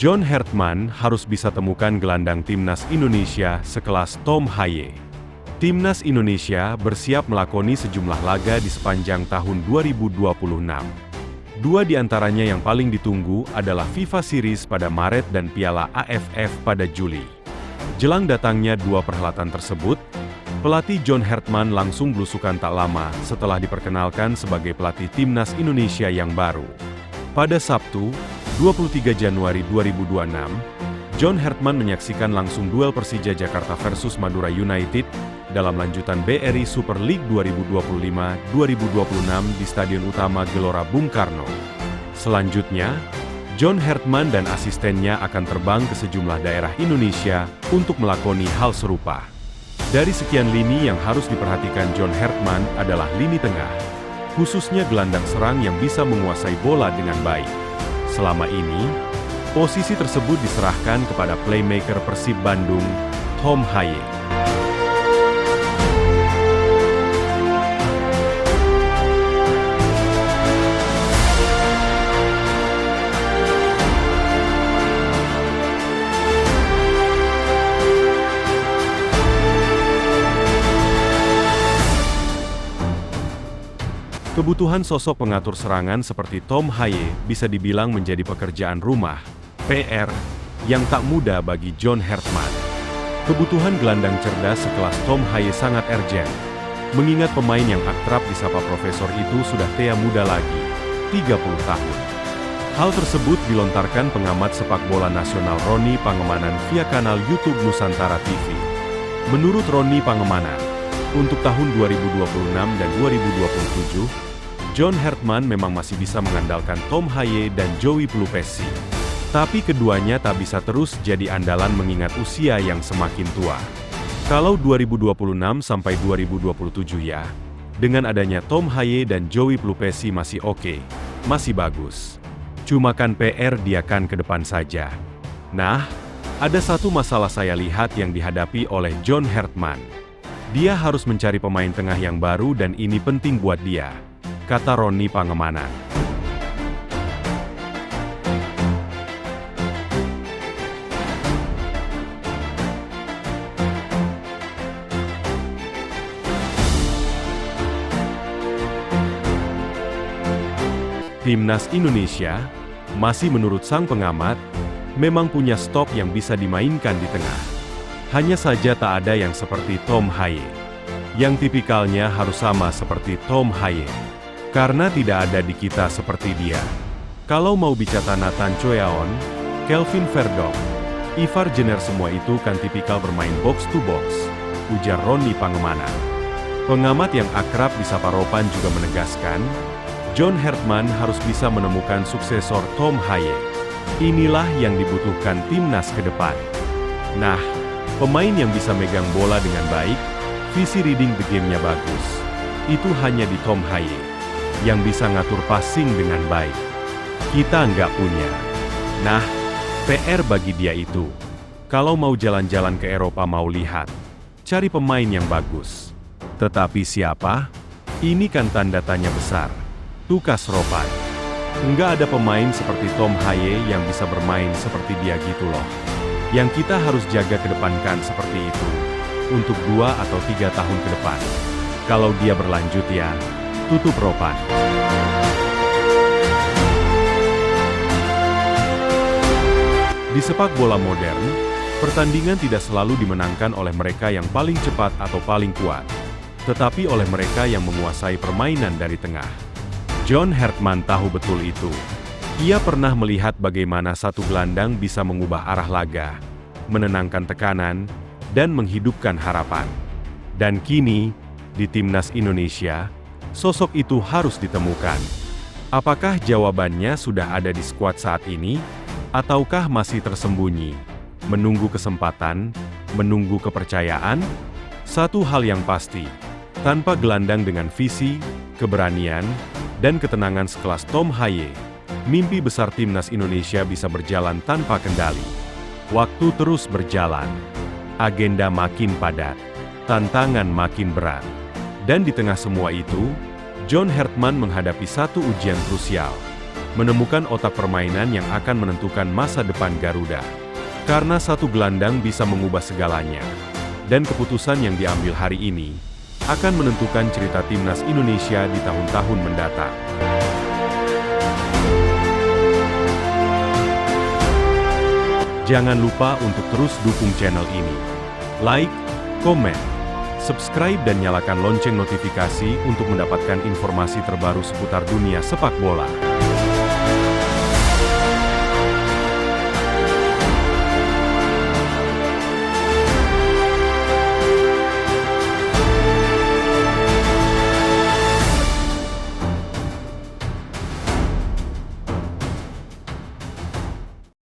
John Hartman harus bisa temukan gelandang timnas Indonesia sekelas Tom Haye. Timnas Indonesia bersiap melakoni sejumlah laga di sepanjang tahun 2026. Dua di antaranya yang paling ditunggu adalah FIFA Series pada Maret dan Piala AFF pada Juli. Jelang datangnya dua perhelatan tersebut, pelatih John Hartman langsung belusukan tak lama setelah diperkenalkan sebagai pelatih timnas Indonesia yang baru. Pada Sabtu, 23 Januari 2026, John Hartman menyaksikan langsung duel Persija Jakarta versus Madura United dalam lanjutan BRI Super League 2025-2026 di Stadion Utama Gelora Bung Karno. Selanjutnya, John Hartman dan asistennya akan terbang ke sejumlah daerah Indonesia untuk melakoni hal serupa. Dari sekian lini yang harus diperhatikan John Hartman adalah lini tengah, khususnya gelandang serang yang bisa menguasai bola dengan baik. Selama ini, posisi tersebut diserahkan kepada playmaker Persib Bandung, Tom Haye. Kebutuhan sosok pengatur serangan seperti Tom Haye bisa dibilang menjadi pekerjaan rumah, PR, yang tak mudah bagi John Hartman. Kebutuhan gelandang cerdas sekelas Tom Haye sangat urgent, mengingat pemain yang akrab disapa Profesor itu sudah tea muda lagi, 30 tahun. Hal tersebut dilontarkan pengamat sepak bola nasional Roni Pangemanan via kanal YouTube Nusantara TV. Menurut Roni Pangemanan, untuk tahun 2026 dan 2027, John Hartman memang masih bisa mengandalkan Tom Haye dan Joey Pelupesi. Tapi keduanya tak bisa terus jadi andalan mengingat usia yang semakin tua. Kalau 2026 sampai 2027 ya, dengan adanya Tom Haye dan Joey Pelupesi masih oke, masih bagus. Cuma kan PR dia kan ke depan saja. Nah, ada satu masalah saya lihat yang dihadapi oleh John Hartman. Dia harus mencari pemain tengah yang baru dan ini penting buat dia, kata Roni Pangemanan. Timnas Indonesia, masih menurut sang pengamat, memang punya stok yang bisa dimainkan di tengah. Hanya saja tak ada yang seperti Tom Haye, yang tipikalnya harus sama seperti Tom Haye. Karena tidak ada di kita seperti dia. Kalau mau bicara Nathan Choyaon, Kelvin Verdonk, Ivar Jenner semua itu kan tipikal bermain box to box, ujar Roni Pangemanan. Pengamat yang akrab disapa Ropan juga menegaskan, John Hartman harus bisa menemukan suksesor Tom Haye. Inilah yang dibutuhkan timnas ke depan. Nah, pemain yang bisa megang bola dengan baik, visi reading the game-nya bagus. Itu hanya di Tom Haye, yang bisa ngatur passing dengan baik. Kita nggak punya. Nah, PR bagi dia itu. Kalau mau jalan-jalan ke Eropa mau lihat, cari pemain yang bagus. Tetapi siapa? Ini kan tanda tanya besar. Tukas Ropan. Nggak ada pemain seperti Tom Haye yang bisa bermain seperti dia gitu loh. Yang kita harus jaga kedepankan seperti itu. Untuk 2 atau 3 tahun ke depan. Kalau dia berlanjut ya, tutup Ropan. Di sepak bola modern, pertandingan tidak selalu dimenangkan oleh mereka yang paling cepat atau paling kuat, tetapi oleh mereka yang menguasai permainan dari tengah. John Hartman tahu betul itu. Ia pernah melihat bagaimana satu gelandang bisa mengubah arah laga, menenangkan tekanan, dan menghidupkan harapan. Dan kini, di timnas Indonesia, sosok itu harus ditemukan. Apakah jawabannya sudah ada di skuad saat ini? Ataukah masih tersembunyi? Menunggu kesempatan? Menunggu kepercayaan? Satu hal yang pasti, tanpa gelandang dengan visi, keberanian, dan ketenangan sekelas Tom Haye, mimpi besar timnas Indonesia bisa berjalan tanpa kendali. Waktu terus berjalan. Agenda makin padat. Tantangan makin berat. Dan di tengah semua itu, John Hartman menghadapi satu ujian krusial. menemukan otak permainan yang akan menentukan masa depan Garuda. Karena satu gelandang bisa mengubah segalanya. Dan keputusan yang diambil hari ini akan menentukan cerita timnas Indonesia di tahun-tahun mendatang. Jangan lupa untuk terus dukung channel ini. Like, komen, subscribe dan nyalakan lonceng notifikasi untuk mendapatkan informasi terbaru seputar dunia sepak bola.